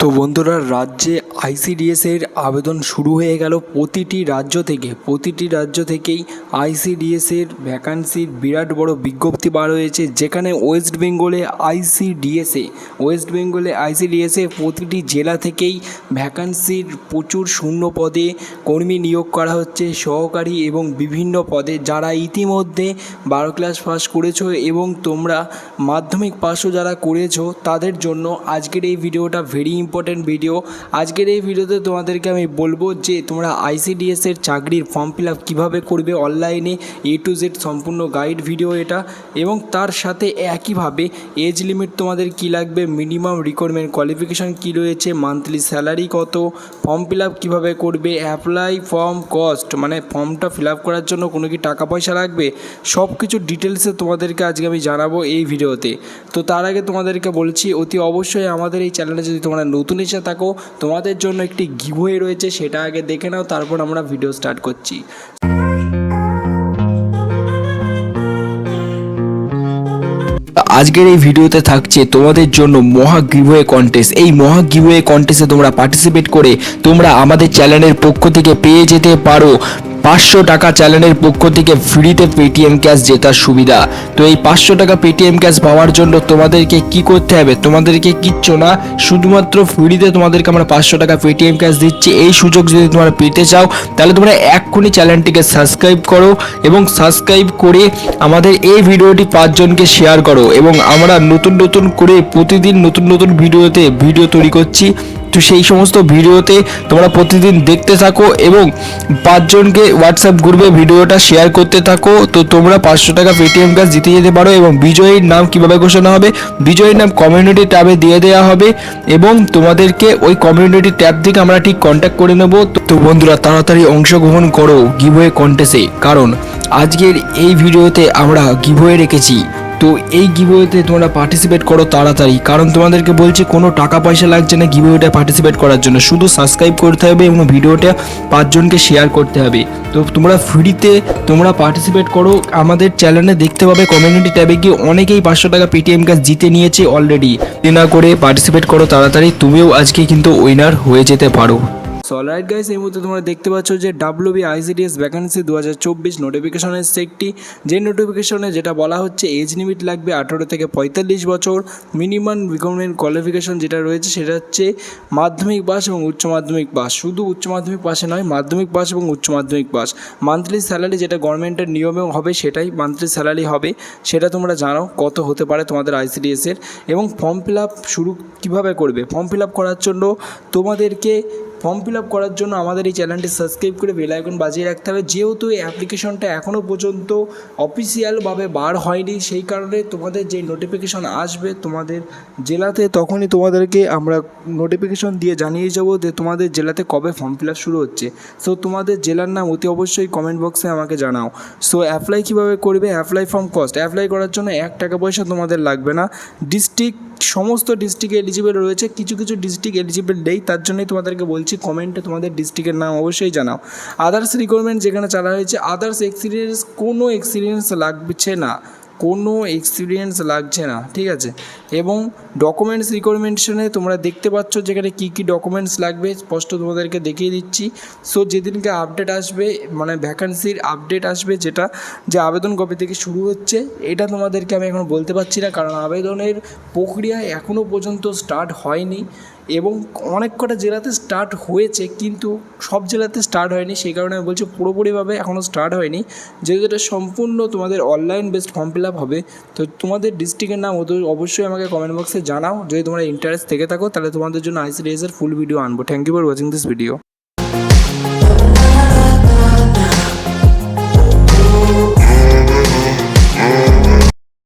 তো বন্ধুরা, রাজ্যে আইসিডিএস এর আবেদন শুরু হয়ে গেল। প্রতিটি রাজ্য থেকেই আইসিডিএস এর ভ্যাকান্সির বিরাট বড় বিজ্ঞপ্তি বার হয়েছে, যেখানে ওয়েস্ট বেঙ্গলে আইসিডিএসে প্রতিটি জেলা থেকেই ভ্যাকান্সির প্রচুর শূন্য পদে কর্মী নিয়োগ করা হচ্ছে, সহকারী এবং বিভিন্ন পদে। যারা ইতিমধ্যে 12 ক্লাস পাস করেছো এবং তোমরা মাধ্যমিক পাসও যারা করেছো, তাদের জন্য আজকের এই ভিডিওটা ভেরি ইম্পর্টেন্ট ভিডিও। আজকের এই ভিডিওতে তোমাদেরকে আমি বলবো যে তোমরা আইসিডিএস এর চাকরির ফর্ম ফিল আপ কীভাবে করবে অনলাইনে, A to Z সম্পূর্ণ গাইড ভিডিও এটা। এবং তার সাথে একইভাবে এজ লিমিট তোমাদের কি লাগবে, মিনিমাম রিকোয়ারমেন্ট কোয়ালিফিকেশান কী রয়েছে, মান্থলি স্যালারি কত, ফর্ম ফিল আপ কীভাবে করবে, অ্যাপ্লাই ফর্ম কস্ট মানে ফর্মটা ফিল আপ করার জন্য কোনো কি টাকা পয়সা লাগবে, সব কিছু ডিটেলসে তোমাদেরকে আজকে আমি জানাবো এই ভিডিওতে। তো তার আগে তোমাদেরকে বলছি, অতি অবশ্যই আমাদের এই চ্যানেলে যদি তোমরা নতুন এসে থাকো, তোমাদের জন্য একটি গিভওয়ে রয়েছে, সেটা আগে দেখে নাও, তারপর আমরা ভিডিও স্টার্ট করছি। আজকের এই ভিডিওতে থাকছে তোমাদের জন্য মহা গিভওয়ে কন্টেস্ট। এই মহা গিভওয়ে কন্টেস্টে তোমরা পার্টিসিপেট করে তোমরা আমাদের চ্যানেলের পক্ষ থেকে পেয়ে যেতে পারো 500 টাকা চ্যানেলের পক্ষ থেকে ফ্রিতে পেটিএম ক্যাশ জেতার সুবিধা। তো এই 500 টাকা পেটিএম ক্যাশ পাওয়ার জন্য তোমাদেরকে কি করতে হবে, তোমাদেরকে কিচ্ছু না, শুধুমাত্র ফ্রিতে তোমাদেরকে আমরা 500 টাকা পেটিএম ক্যাশ দিচ্ছি। এই সুযোগ যদি তোমরা পেতে চাও, তাহলে তোমরা এক্ষুনি চ্যানেলটিকে সাবস্ক্রাইব করো এবং সাবস্ক্রাইব করে আমাদের এই ভিডিওটি 5 জনকে শেয়ার করো। এবং আমরা নতুন করে প্রতিদিন নতুন ভিডিও তৈরি করছি। তো সেই সমস্ত ভিডিওতে তোমরা প্রতিদিন দেখতে থাকো এবং 5 জনকে হোয়াটসঅ্যাপ গ্রুপে ভিডিওটা শেয়ার করতে থাকো। তো তোমরা 500 টাকা পেটিএম ক্যাশ জিতে যেতে পারো। এবং বিজয়ীর নাম কিভাবে ঘোষণা হবে, বিজয়ীর নাম কমিউনিটি ট্যাবে দিয়ে দেওয়া হবে এবং তোমাদেরকে ওই কমিউনিটি ট্যাব থেকে আমরা ঠিক কন্ট্যাক্ট করে নেব। তো বন্ধুরা, তাড়াতাড়ি অংশগ্রহণ করো গিভওয়ে কন্টেস্টে, কারণ আজকের এই ভিডিওতে আমরা গিভওয়ে রেখেছি। তো এই গিভওয়েতে তোমরা পার্টিসিপেট করো তাড়াতাড়ি, কারণ তোমাদেরকে বলছি কোনো টাকা পয়সা লাগছে না গিভওয়েটা পার্টিসিপেট করার জন্য, শুধু সাবস্ক্রাইব করতে হবে এবং ভিডিওটা 5 জনকে শেয়ার করতে হবে। তো তোমরা ফ্রিতে তোমরা পার্টিসিপেট করো। আমাদের চ্যানেলে দেখতে পাবে কমিউনিটি ট্যাবে গিয়ে অনেকেই 500 টাকা পেটিএম ক্যাশ জিতে নিয়েছে অলরেডি। না করে পার্টিসিপেট করো তাড়াতাড়ি, তুমিও আজকে কিন্তু উইনার হয়ে যেতে পারো। অলরাইট গাইস, এই মুহূর্তে তোমরা দেখতে পাচ্ছ যে WB আইসিডিএস ভ্যাকান্সি 2024 নোটিফিকেশন এসছে একটি, যে নোটিফিকেশনে যেটা বলা হচ্ছে এজ লিমিট লাগবে 18 থেকে 45 বছর, মিনিমাম রিকোয়ারমেন্ট কোয়ালিফিকেশন যেটা রয়েছে সেটা হচ্ছে মাধ্যমিক পাস এবং উচ্চ মাধ্যমিক পাস। শুধু উচ্চ মাধ্যমিক পাশে নয়, মাধ্যমিক পাস এবং উচ্চ মাধ্যমিক পাস। মান্থলি স্যালারি যেটা গভর্নমেন্টের নিয়মে হবে সেটাই মান্থলি স্যালারি হবে, সেটা তোমরা জানো কত হতে পারে তোমাদের আইসিডিএসের। এবং ফর্ম ফিল আপ শুরু কীভাবে করবে, ফর্ম ফিল আপ করার জন্য তোমাদেরকে আমাদের এই চ্যানেলটি সাবস্ক্রাইব করে বেল আইকন বাজিয়ে রাখতে হবে। যেহেতু এই অ্যাপ্লিকেশনটা এখনও পর্যন্ত অফিসিয়ালভাবে বার হয়নি, সেই কারণে তোমাদের যে নোটিফিকেশন আসবে তোমাদের জেলাতে, তখনই তোমাদেরকে আমরা নোটিফিকেশন দিয়ে জানিয়ে যাবো যে তোমাদের জেলাতে কবে ফর্ম ফিল আপ শুরু হচ্ছে। সো তোমাদের জেলার নাম অতি অবশ্যই কমেন্ট বক্সে আমাকে জানাও। সো অ্যাপ্লাই কীভাবে করবে, অ্যাপ্লাই ফর্ম কস্ট, অ্যাপ্লাই করার জন্য 1 টাকা পয়সা তোমাদের লাগবে না। সমস্ত ডিস্ট্রিক্ট এলিজিবল রয়েছে, কিছু ডিস্ট্রিক্ট এলিজিবল নেই, তার জন্যই তোমাদেরকে বলছি কমেন্টে তোমাদের ডিস্ট্রিক্টের নাম অবশ্যই জানাও। আদার্স রিকোয়ারমেন্ট যেখানে চালা হয়েছে, আদার্স এক্সপিরিয়েন্স কোনো এক্সপিরিয়েন্স লাগছে না, ঠিক আছে। এবং ডকুমেন্টস রিকোয়ারমেন্টেশনে তোমরা দেখতে পাচ্ছ যেখানে কী ডকুমেন্টস লাগবে স্পষ্ট তোমাদেরকে দেখিয়ে দিচ্ছি। সো যেদিনকে আপডেট আসবে, মানে ভ্যাকান্সির আপডেট আসবে, যেটা যে আবেদন কবে থেকে শুরু হচ্ছে, এটা তোমাদেরকে আমি এখন বলতে পারছি না, কারণ আবেদনের প্রক্রিয়া এখনও পর্যন্ত স্টার্ট হয়নি। এবং অনেক কটা জেলাতে স্টার্ট হয়েছে কিন্তু সব জেলাতে স্টার্ট হয়নি, সেই কারণে আমি বলছি পুরোপুরিভাবে এখনও স্টার্ট হয়নি। যেহেতু এটা সম্পূর্ণ তোমাদের online based form fill up হবে, তো তোমাদের ডিস্ট্রিক্টের নাম অবশ্যই আমাকে কমেন্ট বক্সে জানাও। যদি তোমরা ইন্টারেস্ট থেকে থাকো, তাহলে তোমাদের জন্য আইসিডিএস এর ফুল ভিডিও আনবো। Thank you for watching this video.